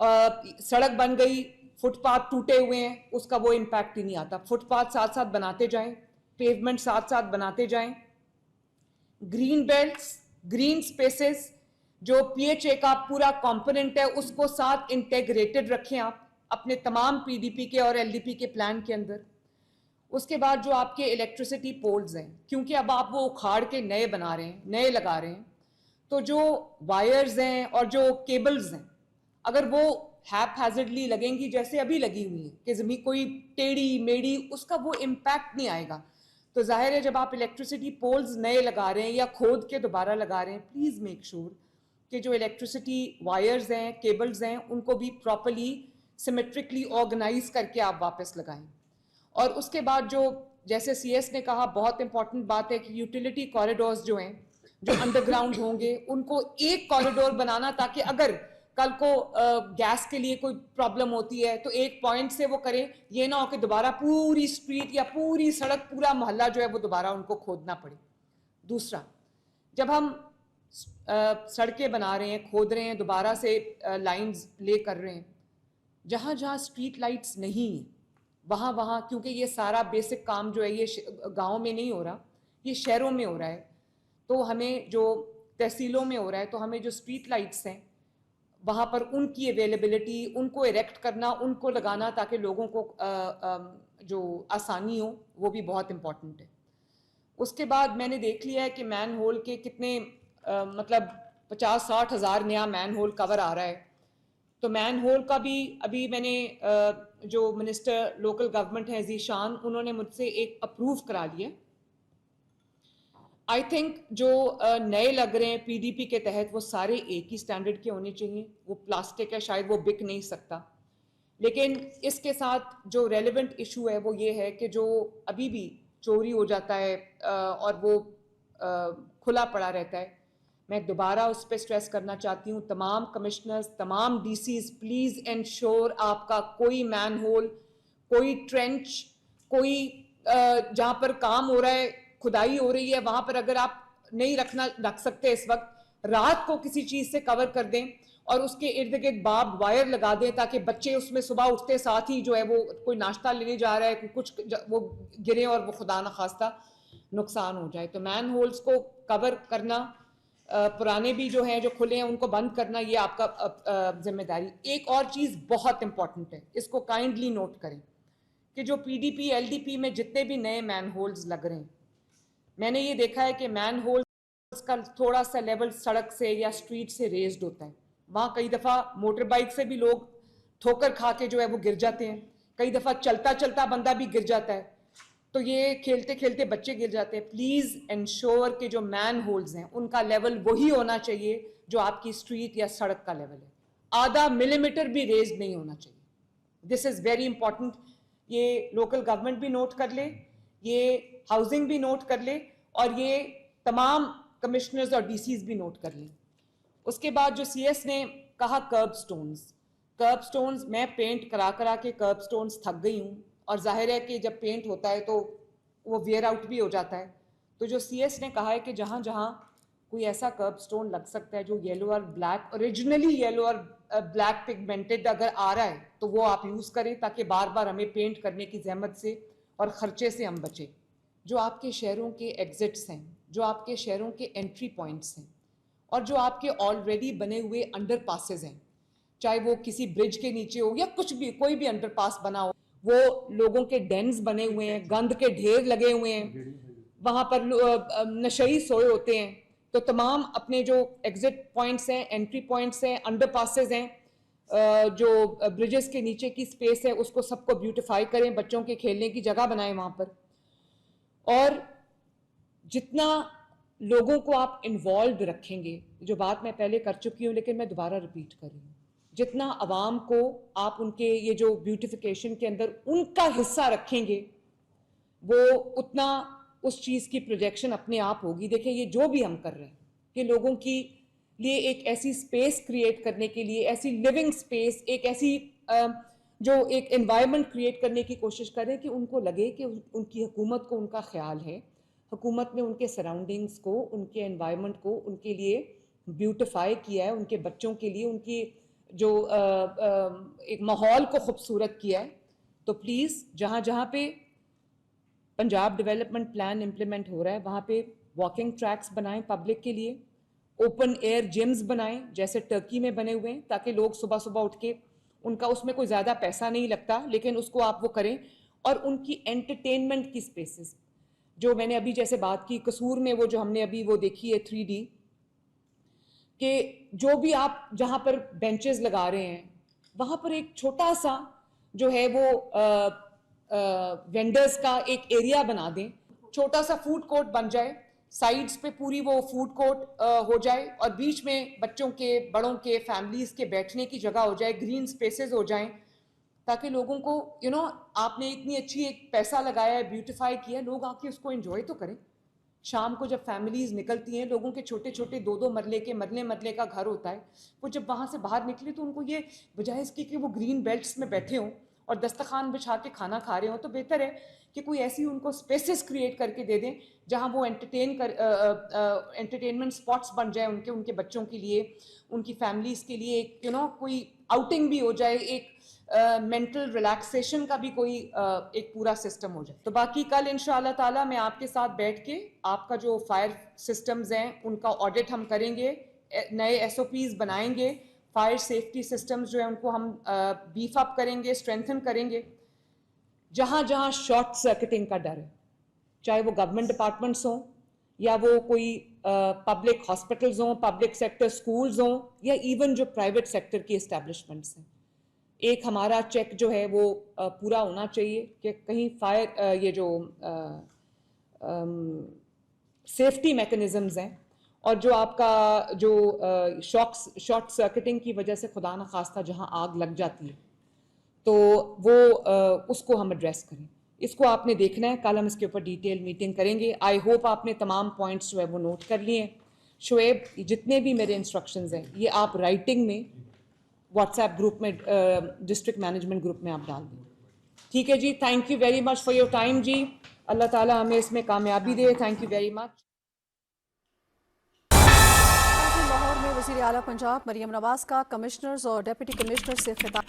सड़क बन गई, फुटपाथ टूटे हुए हैं, उसका वो इम्पैक्ट ही नहीं आता। फुटपाथ साथ साथ बनाते जाएं, पेवमेंट साथ साथ बनाते जाएं, ग्रीन बेल्ट्स, ग्रीन स्पेसेस, जो पीएचए का पूरा कंपोनेंट है उसको साथ इंटेग्रेटेड रखें आप अपने तमाम पीडीपी के और एलडीपी के प्लान के अंदर। उसके बाद जो आपके इलेक्ट्रिसिटी पोल्स हैं, क्योंकि अब आप वो उखाड़ के नए बना रहे हैं, नए लगा रहे हैं, तो जो वायर्स हैं और जो केबल्स हैं, अगर वो हैपहैजर्डली लगेंगी जैसे अभी लगी हुई है कि जमीन कोई टेढ़ी मेढ़ी, उसका वो इम्पैक्ट नहीं आएगा। तो जाहिर है जब आप इलेक्ट्रिसिटी पोल्स नए लगा रहे हैं या खोद के दोबारा लगा रहे हैं, प्लीज़ मेक श्योर कि जो इलेक्ट्रिसिटी वायर्स हैं, केबल्स हैं, उनको भी प्रॉपरली सिमेट्रिकली ऑर्गेनाइज करके आप वापस लगाएं। और उसके बाद जो, जैसे सीएस ने कहा, बहुत इंपॉर्टेंट बात है कि यूटिलिटी कॉरिडोर्स जो हैं, जो अंडरग्राउंड होंगे, उनको एक कॉरिडोर बनाना, ताकि अगर कल को गैस के लिए कोई प्रॉब्लम होती है तो एक पॉइंट से वो करें, ये ना हो कि दोबारा पूरी स्ट्रीट या पूरी सड़क, पूरा मोहल्ला जो है वो दोबारा उनको खोदना पड़े। दूसरा, जब हम सड़कें बना रहे हैं, खोद रहे हैं, दोबारा से लाइंस ले कर रहे हैं, जहाँ जहाँ स्ट्रीट लाइट्स नहीं है वहाँ वहाँ, क्योंकि ये सारा बेसिक काम जो है ये गाँव में नहीं हो रहा, ये शहरों में हो रहा है, तो हमें जो तहसीलों में हो रहा है, तो हमें जो स्ट्रीट लाइट्स हैं वहाँ पर उनकी अवेलेबिलिटी, उनको इरेक्ट करना, उनको लगाना, ताकि लोगों को जो आसानी हो, वो भी बहुत इम्पॉर्टेंट है। उसके बाद मैंने देख लिया है कि मैन होल के कितने मतलब 50-60 हज़ार नया मैन होल कवर आ रहा है। तो मैन होल का भी अभी मैंने जो मिनिस्टर लोकल गवर्नमेंट है जीशान, उन्होंने मुझसे एक अप्रूव करा लिया। आई थिंक जो नए लग रहे हैं पीडीपी के तहत, वो सारे एक ही स्टैंडर्ड के होने चाहिए। वो प्लास्टिक है, शायद वो बिक नहीं सकता, लेकिन इसके साथ जो रेलेवेंट इशू है वो ये है कि जो अभी भी चोरी हो जाता है और वो खुला पड़ा रहता है, मैं दोबारा उस पर स्ट्रेस करना चाहती हूँ। तमाम कमिश्नर्स, तमाम डीसीज, प्लीज इंश्योर आपका कोई मैन होल, कोई ट्रेंच, कोई जहाँ पर काम हो रहा है, खुदाई हो रही है, वहां पर अगर आप नहीं रख सकते इस वक्त, रात को किसी चीज से कवर कर दें और उसके इर्द गिर्द बाब वायर लगा दें, ताकि बच्चे उसमें सुबह उठते साथ ही जो है वो कोई नाश्ता लेने जा रहा है, कुछ वो गिरे और वो खुदा न खास्ता नुकसान हो जाए। तो मैन होल्स को कवर करना, पुराने भी जो हैं जो खुले हैं उनको बंद करना, ये आपका जिम्मेदारी। एक और चीज बहुत इंपॉर्टेंट है, इसको काइंडली नोट करें कि जो पीडीपी एलडीपी में जितने भी नए मैन होल्स लग रहे हैं, मैंने ये देखा है कि मैन होल्स का थोड़ा सा लेवल सड़क से या स्ट्रीट से रेज्ड होता है। वहाँ कई दफ़ा मोटर बाइक से भी लोग ठोकर खा के जो है वो गिर जाते हैं, कई दफ़ा चलता चलता बंदा भी गिर जाता है, तो ये खेलते खेलते बच्चे गिर जाते हैं। प्लीज़ इंश्योर कि जो मैन होल्स हैं उनका लेवल वही होना चाहिए जो आपकी स्ट्रीट या सड़क का लेवल है, आधा मिलीमीटर भी रेज नहीं होना चाहिए। This is very important. ये लोकल गवर्नमेंट भी नोट कर ले, ये हाउसिंग भी नोट कर ले, और ये तमाम कमिश्नर्स और डीसीज भी नोट कर लें। उसके बाद जो सीएस ने कहा कर्ब स्टोन्स, कर्ब स्टोन्स, मैं पेंट करा करा के कर्ब स्टोन्स थक गई हूँ, और जाहिर है कि जब पेंट होता है तो वो वेयर आउट भी हो जाता है। तो जो सीएस ने कहा है कि जहाँ जहाँ कोई ऐसा कर्ब स्टोन लग सकता है जो येलो और ब्लैक, ओरिजिनली येलो और ब्लैक पिगमेंटेड अगर आ रहा है, तो वो आप यूज़ करें, ताकि बार बार हमें पेंट करने की जहमत से और ख़र्चे से हम बचें। जो आपके शहरों के एग्जिट्स हैं, जो आपके शहरों के एंट्री पॉइंट्स हैं, और जो आपके ऑलरेडी बने हुए अंडर पासेज हैं, चाहे वो किसी ब्रिज के नीचे हो या कुछ भी, कोई भी अंडर पास बना हो, वो लोगों के डेंस बने हुए हैं, गंद के ढेर लगे हुए हैं, वहां पर नशई सोए होते हैं। तो तमाम अपने जो एग्जिट पॉइंट्स हैं, एंट्री पॉइंट्स हैं, अंडर पासेज हैं, जो ब्रिजेस के नीचे की स्पेस है, उसको सबको ब्यूटिफाई करें, बच्चों के खेलने की जगह बनाएं वहां पर। और जितना लोगों को आप इन्वॉल्व रखेंगे, जो बात मैं पहले कर चुकी हूँ लेकिन मैं दोबारा रिपीट कर रही हूँ, जितना आवाम को आप उनके ये जो ब्यूटिफिकेशन के अंदर उनका हिस्सा रखेंगे, वो उतना उस चीज़ की प्रोजेक्शन अपने आप होगी। देखिए, ये जो भी हम कर रहे हैं कि लोगों की लिए एक ऐसी स्पेस क्रिएट करने के लिए, ऐसी लिविंग स्पेस, एक ऐसी जो एक एनवायरनमेंट क्रिएट करने की कोशिश करें कि उनको लगे कि उनकी हुकूमत को उनका ख्याल है, हुकूमत ने उनके सराउंडिंग्स को, उनके एनवायरनमेंट को उनके लिए ब्यूटिफाई किया है, उनके बच्चों के लिए, उनकी जो एक माहौल को खूबसूरत किया है। तो प्लीज़ जहाँ जहाँ पे पंजाब डेवलपमेंट प्लान इम्प्लीमेंट हो रहा है वहाँ पे वॉकिंग ट्रैक्स बनाएं पब्लिक के लिए, ओपन एयर जिम्स बनाएं जैसे टर्की में बने हुए हैं, ताकि लोग सुबह सुबह उठ के, उनका उसमें कोई ज़्यादा पैसा नहीं लगता लेकिन उसको आप वो करें। और उनकी एंटरटेनमेंट की स्पेसेस, जो मैंने अभी जैसे बात की कसूर में, वो जो हमने अभी वो देखी है 3D, कि जो भी आप जहाँ पर बेंचेस लगा रहे हैं वहाँ पर एक छोटा सा जो है वो वेंडर्स का एक एरिया बना दें, छोटा सा फूड कोर्ट बन जाए, साइड्स पे पूरी वो फूड कोर्ट हो जाए और बीच में बच्चों के, बड़ों के, फैमिलीज के बैठने की जगह हो जाए, ग्रीन स्पेसेस हो जाएं, ताकि लोगों को आपने इतनी अच्छी एक पैसा लगाया है, ब्यूटिफाई किया, लोग आके उसको एंजॉय तो करें। शाम को जब फैमिलीज निकलती हैं, लोगों के छोटे छोटे 2-2 मरले के, मरले मरले का घर होता है, वो जब वहाँ से बाहर निकले तो उनको ये, बजाय इसकी कि वो ग्रीन बेल्ट्स में बैठे हों और दस्तरखान बिछा के खाना खा रहे हों, तो बेहतर है कि कोई ऐसी उनको स्पेसेस क्रिएट करके दे दें जहाँ वो एंटरटेनमेंट स्पॉट्स बन जाए उनके, उनके बच्चों के लिए, उनकी फैमिलीज के लिए, एक कोई आउटिंग भी हो जाए, एक मेंटल रिलैक्सेशन का भी कोई एक पूरा सिस्टम हो जाए। तो बाकी कल इंशाअल्लाह ताला मैं आपके साथ बैठ के आपका जो फायर सिस्टम्स हैं उनका ऑडिट हम करेंगे, नए SOPs बनाएंगे, फायर सेफ्टी सिस्टम्स जो है उनको हम बीफ अप करेंगे, स्ट्रेंथन करेंगे। जहाँ जहाँ शॉर्ट सर्किटिंग का डर है, चाहे वो गवर्नमेंट डिपार्टमेंट्स हों या वो कोई पब्लिक हॉस्पिटल्स हों, पब्लिक सेक्टर स्कूल्स हों, या इवन जो प्राइवेट सेक्टर की एस्टेब्लिशमेंट्स हैं, एक हमारा चेक जो है वो पूरा होना चाहिए कि कहीं फायर ये जो सेफ्टी मैकेनिज्म्स हैं और जो आपका जो शॉर्ट सर्किटिंग की वजह से खुदा न खास्ता जहां आग लग जाती है तो वो उसको हम एड्रेस करें। इसको आपने देखना है, कल हम इसके ऊपर डिटेल मीटिंग करेंगे। आई होप आपने तमाम पॉइंट्स जो है वो नोट कर लिए हैं। शुएब, जितने भी मेरे इंस्ट्रक्शंस हैं ये आप राइटिंग में व्हाट्सएप ग्रुप में, डिस्ट्रिक्ट मैनेजमेंट ग्रुप में आप डाल दें, ठीक है जी। Thank you very much for your time जी, अल्लाह ताला हमें इसमें कामयाबी दे। Thank you very much. Lahore में वज़ीर आला पंजाब मरियम नवाज का कमिश्नर्स और डिप्टी कमिश्नर से खिताब।